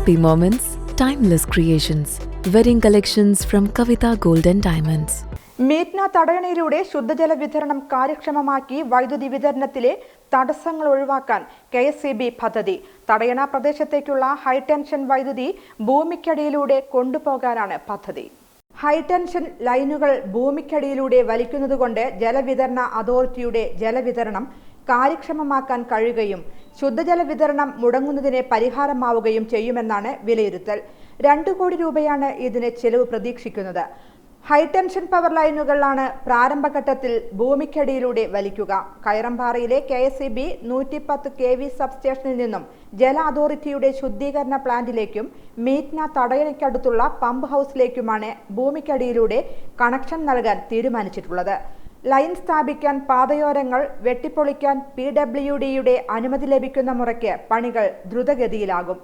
Happy moments, timeless creations. Wedding collections from Kavita Gold and Diamonds. മീറ്റ്ന തടയണയിലൂടെ ശുദ്ധജല വിതരണം കാര്യക്ഷമമാക്കി വൈദ്യുതി വിതരണത്തിലെ തടസ്സങ്ങൾ ഒഴിവാക്കാൻ KSEB പദ്ധതി. തടയണ പ്രദേശത്തേക്കുള്ള ഹൈടെൻഷൻ വൈദ്യുതി ഭൂമിക്കടിയിലൂടെ കൊണ്ടുപോകാനാണ് പദ്ധതി. ഹൈടെൻഷൻ ലൈനുകൾ ഭൂമിക്കടിയിലൂടെ വലിക്കുന്നതുകൊണ്ട് ജലവിതരണ അതോറിറ്റിയുടെ ജലവിതരണം കാര്യക്ഷമമാക്കാൻ കഴിയുകയും ശുദ്ധജല വിതരണം മുടങ്ങുന്നതിന് പരിഹാരമാവുകയും ചെയ്യുമെന്നാണ് വിലയിരുത്തൽ. 2 കോടി രൂപയാണ് ഇതിന് ചെലവ് പ്രതീക്ഷിക്കുന്നത്. ഹൈടെൻഷൻ പവർ ലൈനുകളാണ് പ്രാരംഭഘട്ടത്തിൽ ഭൂമിക്കടിയിലൂടെ വലിക്കുക. കയറമ്പാറയിലെ KSEB 110 kV സബ്സ്റ്റേഷനിൽ നിന്നും ജല അതോറിറ്റിയുടെ ശുദ്ധീകരണ പ്ലാന്റിലേക്കും മീറ്റ്ന തടയണയ്ക്കടുത്തുള്ള പമ്പ് ഹൗസിലേക്കുമാണ് ഭൂമിക്കടിയിലൂടെ കണക്ഷൻ നൽകാൻ തീരുമാനിച്ചിട്ടുള്ളത്. ലൈൻ സ്ഥാപിക്കാൻ പാതയോരങ്ങൾ വെട്ടിപ്പൊളിക്കാൻ PWDയുടെ അനുമതി ലഭിക്കുന്ന മുറയ്ക്ക് പണികൾ ദ്രുതഗതിയിലാകും.